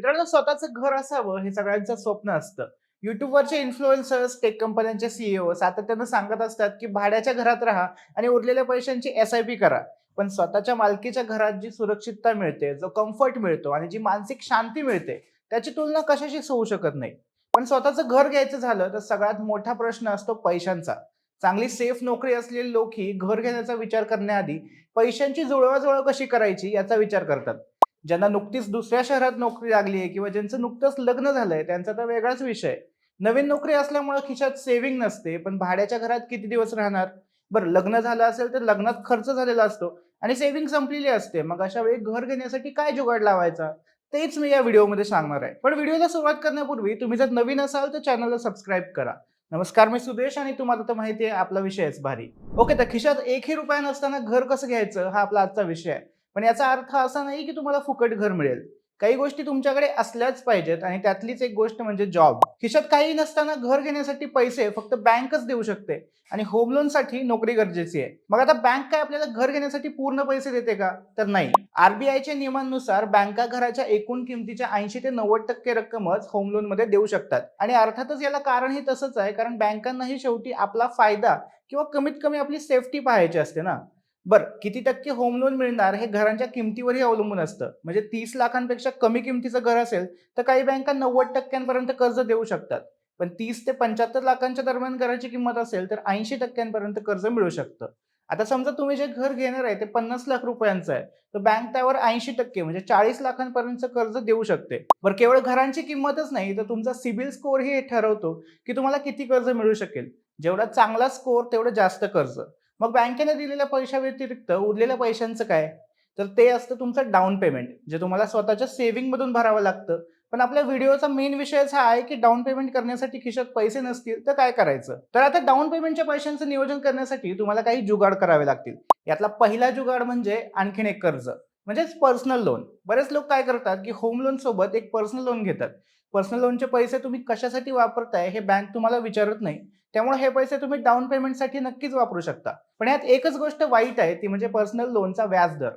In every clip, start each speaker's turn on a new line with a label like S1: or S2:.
S1: मित्रांनो, स्वतःचं घर असावं हे सगळ्यांचं स्वप्न असतं. YouTubeवरचे इन्फ्लुएन्सर्स, टेक कंपन्यांचे सीईओ सातत्यानं सांगत असतात, की भाड्याच्या घरात राहा आणि उरलेल्या पैशांची एस-आय-पी करा. पण स्वतःच्या मालकीच्या घरात जी सुरक्षितता मिळते, जो कम्फर्ट मिळतो आणि जी मानसिक शांती मिळते, त्याची तुलना कशाशीच होऊ शकत नाही. पण स्वतःचं घर घ्यायचं झालं तर सगळ्यात मोठा प्रश्न असतो पैशांचा. चांगली सेफ नोकरी असलेली लोकही घर घेण्याचा विचार करण्याआधी पैशांची जुळवाजुळव कशी करायची याचा विचार करतात. ज्यांना नुकतीच दुसऱ्या शहरात नोकरी लागली आहे किंवा ज्यांचं नुकतंच लग्न झालंय त्यांचा तर वेगळाच विषय आहे. नवीन नोकरी असल्यामुळे खिशात सेव्हिंग नसते, पण भाड्याच्या घरात किती दिवस राहणार? बरं, लग्न झालं असेल तर लग्नात खर्च झालेला असतो आणि सेव्हिंग संपलेली असते. मग अशा वेळी घर घेण्यासाठी काय जुगाड लावायचा? तेच मी या व्हिडिओमध्ये सांगणार आहे. पण व्हिडिओला सुरुवात करण्यापूर्वी तुम्ही जर नवीन असाल तर चॅनलला सबस्क्राईब करा. नमस्कार, मी सुदेश आणि तुम्हाला तर माहिती आहे आपला विषयच भारी. ओके, तर खिशात एकही रुपया नसताना घर कसं घ्यायचं हा आपला आजचा विषय आहे. पण याचा अर्थ असा नाही की तुम्हाला फुकट घर मिळेल. काही गोष्टी तुमच्याकडे असल्याच पाहिजेत आणि त्यातलीच एक गोष्ट म्हणजे जॉब. खिशात काही नसताना घर घेण्यासाठी पैसे फक्त बँकच देऊ शकते आणि होम लोनसाठी नोकरी गरजेची आहे. मग आता बँक काय आपल्याला घर घेण्यासाठी पूर्ण पैसे देते का? तर नाही. आरबीआयच्या नियमांनुसार बँका घराच्या एकूण किमतीच्या 80 ते 90% रक्कमच होम लोन मध्ये देऊ शकतात आणि अर्थातच याला कारणही तसंच आहे, कारण बँकांनाही शेवटी आपला फायदा किंवा कमीत कमी आपली सेफ्टी पाहायची असते ना. बरं, किती टक्के होम लोन मिळणार हे घरांच्या किमतीवरही अवलंबून असतं. म्हणजे 30 लाखांपेक्षा कमी किमतीचं घर असेल तर काही बँका 90% कर्ज देऊ शकतात. पण 30 ते 75 लाखांच्या दरम्यान घराची किंमत असेल तर 80% कर्ज मिळू शकतं. आता समजा तुम्ही जे घर घेणार आहे ते 50 लाख रुपयांचं आहे, तर बँक त्यावर 80% म्हणजे 40 लाखांपर्यंत कर्ज देऊ शकते. बरं, केवळ घरांची किंमतच नाही तर तुमचा सिबिल स्कोअरही हे ठरवतो की तुम्हाला किती कर्ज मिळू शकेल. जेवढा चांगला स्कोअर तेवढं जास्त कर्ज. मग बँकेने दिलेल्या पैशाव्यतिरिक्त उरलेल्या पैशांचं काय? तर ते असतं तुमचं डाउन पेमेंट, जे तुम्हाला स्वतःच्या सेव्हिंगमधून भरावं लागतं. पण आपल्या व्हिडिओचा मेन विषयच हा आहे की डाउन पेमेंट करण्यासाठी खिशात पैसे नसतील तर काय करायचं? तर आता डाउन पेमेंटच्या पैशांचं नियोजन करण्यासाठी तुम्हाला काही जुगाड करावे लागतील. यातला पहिला जुगाड म्हणजे आणखीन एक कर्ज, म्हणजेच पर्सनल लोन. बरेच लोक काय करतात की होम लोन सोबत एक पर्सनल लोन घेतात. पर्सनल लोनचे पैसे तुम्ही कशासाठी वापरताय हे बँक तुम्हाला विचारत नाही. त्यामुळे हे पैसे तुम्ही डाउन पेमेंटसाठी नक्कीच वापरू शकता. पण यात एकच गोष्ट वाईट आहे, ती म्हणजे पर्सनल लोनचा व्याजदर.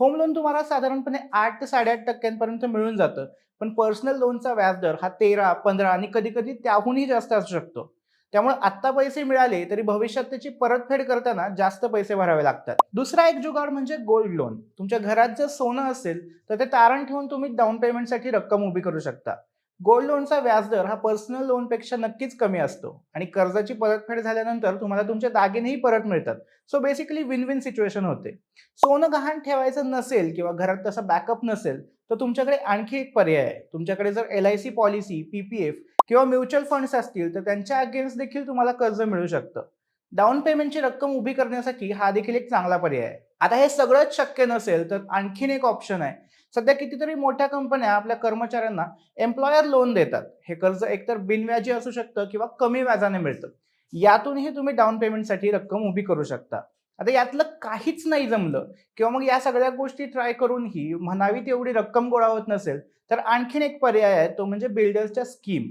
S1: होम लोन तुम्हाला साधारणपणे 8 ते 8.5% मिळून जातं. पण पर्सनल लोनचा व्याजदर हा 13, 15 आणि कधी-कधी त्याहूनही जास्त असू शकतो. त्यामुळे आत्ता पैसे मिळाले तरी भविष्यात त्याची परतफेड करताना जास्त पैसे भरावे लागतात. दुसरा एक जुगाड म्हणजे गोल्ड लोन. तुमच्या घरात जर सोनं असेल तर ते तारण ठेवून तुम्ही डाउन पेमेंटसाठी रक्कम उभी करू शकता. गोल्ड लोनचा व्याजदर हा पर्सनल लोनपेक्षा नक्कीच कमी असतो आणि कर्जाची परतफेड झाल्यानंतर तुम्हाला तुमचे दागिनेही परत मिळतात. So basically win win situation होते. सोनं गहाण ठेवायचं नसेल किंवा घरात तसा बॅकअप नसेल तर तुमच्याकडे आणखी एक पर्याय आहे. तुमच्याकडे जर एल-आय-सी पॉलिसी, पी-पी-एफ किंवा म्युच्युअल फंड्स असतील तर त्यांच्या अगेन्स्ट देखील तुम्हाला कर्ज मिळू शकतं. डाउन पेमेंटची रक्कम उभी करण्यासाठी हा देखील एक चांगला पर्याय आहे. आता हे सगळंच शक्य नसेल तर आणखीन एक ऑप्शन आहे. सध्या कितीतरी मोठ्या कंपन्या आपल्या कर्मचाऱ्यांना एम्प्लॉयर लोन देतात. हे कर्ज एकतर बिनव्याजी असू शकतं किंवा कमी व्याजाने मिळतं. यातूनही तुम्ही डाउन पेमेंटसाठी रक्कम उभी करू शकता. आता यातलं काहीच नाही जमलं किंवा मग या सगळ्या गोष्टी ट्राय करूनही म्हणावी तेवढी रक्कम गोळा होत नसेल, तर आणखीन एक पर्याय आहे, तो म्हणजे बिल्डर्सच्या scheme.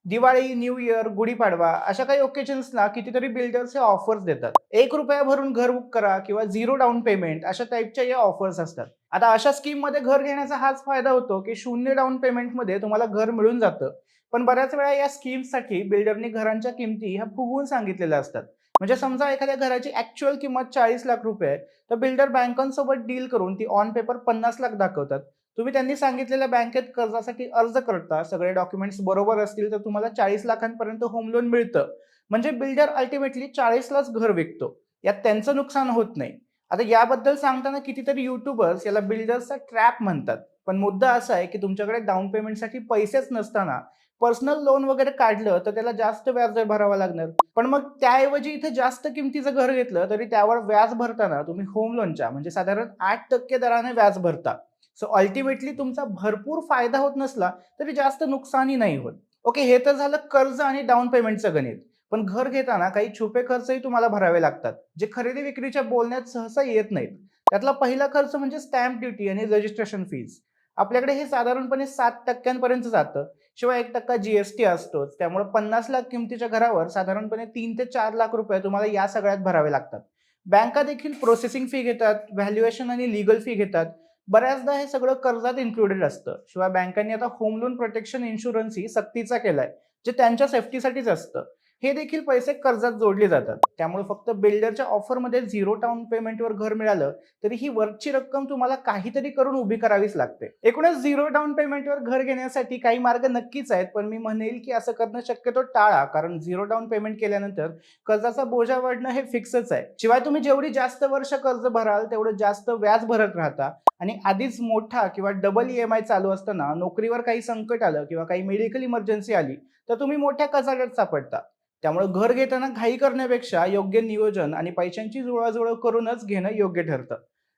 S1: Diwali, new year, Gudi Padwa अशा काही ओकेजन्सला कितीतरी बिल्डर्स हे ऑफर्स देतात. ₹1 भरून घर बुक करा किंवा 0 डाउन पेमेंट अशा टाईपच्या या ऑफर्स असतात. आता अशा स्कीममध्ये घर घेण्याचा हाच फायदा होतो की 0 डाउन पेमेंटमध्ये तुम्हाला घर मिळून जातं. पण बऱ्याच वेळा या स्कीम्ससाठी बिल्डरनी घरांच्या किमती ह्या फुगवून सांगितलेल्या असतात. म्हणजे समजा एखाद्या घराची ॲक्चुअल किंमत 40 लाख रुपये आहे, तर बिल्डर बँकांसोबत डील करून ती ऑन पेपर 50 लाख दाखवतात. तुम्ही त्यांनी सांगितलेल्या बँकेत कर्जासाठी अर्ज करता, सगळे डॉक्युमेंट्स बरोबर असतील तर तुम्हाला 40 लाखांपर्यंत होम लोन मिळतं. म्हणजे बिल्डर अल्टिमेटली 40लाच घर विकतो. यात त्यांचं नुकसान होत नाही. आता याबद्दल सांगताना कितीतरी युट्यूबर्स याला बिल्डर्सचा ट्रॅप म्हणतात. पण मुद्दा असा आहे की तुमच्याकडे डाउन पेमेंटसाठी पैसेच नसताना पर्सनल लोन वगैरे काढलं तर त्याला जास्त व्याजदर भरावा लागणार. पण मग त्याऐवजी इथे जास्त किमतीचं घर घेतलं तरी त्यावर व्याज भरताना तुम्ही होम लोनच्या म्हणजे साधारण 8% दराने व्याज भरता. सो अल्टिमेटली तुमचा भरपूर फायदा होत नसला तरी जास्त नुकसानही नाही होत. ओके, हे तर झालं कर्ज आणि डाउन पेमेंटचं गणित. पण घर घेताना काही छुपे खर्चही तुम्हाला भरावे लागतात, जे खरेदी विक्रीच्या बोलण्यात सहसा येत नाहीत. त्यातला पहिला खर्च म्हणजे स्टॅम्प ड्युटी आणि रजिस्ट्रेशन फीज. आपल्याकडे हे साधारणपणे 7% जातं. शिवाय 1% जी-एस-टी असतोच. त्यामुळे 50 लाख किमतीच्या घरावर साधारणपणे 3 ते 4 लाख रुपये तुम्हाला या सगळ्यात भरावे लागतात. बँका देखील प्रोसेसिंग फी घेतात, व्हॅल्युएशन आणि लीगल फी घेतात. बऱ्याचदा हे सगळं कर्जात इन्क्लुडेड असतं. शिवाय बँकांनी आता होम लोन प्रोटेक्शन इन्शुरन्सही सक्तीचा केलाय, जे त्यांच्या सेफ्टीसाठीच असतं. हे देखील पैसे कर्जात जोडले जातात. त्यामुळे फक्त बिल्डरच्या ऑफरमध्ये झिरो डाउन पेमेंटवर घर मिळालं, तरी ही वरची रक्कम तुम्हाला काहीतरी करून उभी करावीच लागते. एकूणच झिरो डाउन पेमेंटवर घर घेण्यासाठी काही मार्ग नक्कीच आहेत, पण मी म्हणेल की असं करणं शक्यतो टाळा, कारण झिरो डाउन पेमेंट केल्यानंतर कर्जाचा बोजा वाढणं हे फिक्सच आहे. शिवाय तुम्ही जेवढी जास्त वर्ष कर्ज भराल, तेवढं जास्त व्याज भरत राहता आणि आधीच मोठा किंवा डबल ईएमआय चालू असताना नोकरीवर काही संकट आलं किंवा काही मेडिकल इमर्जन्सी आली, तर तुम्ही मोठ्या कचाट्यात सापडता. त्यामुळे घर घेताना घाई करण्यापेक्षा योग्य नियोजन आणि पैशांची जुळवाजुळव करूनच घेणं योग्य ठरतं.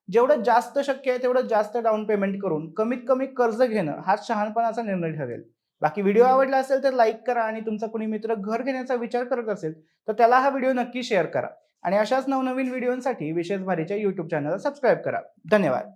S1: जेवढं जास्त शक्य आहे तेवढं जास्त डाउन पेमेंट करून कमीत कमी कर्ज घेणं हाच शहाणपणाचा निर्णय ठरेल. बाकी व्हिडिओ आवडला असेल तर लाईक करा आणि तुमचा कोणी मित्र घर घेण्याचा विचार करत असेल तर त्याला हा व्हिडिओ नक्की शेअर करा आणि अशाच नवनवीन व्हिडिओसाठी विशेष भारीच्या YouTube चॅनलला सबस्क्राईब करा. धन्यवाद.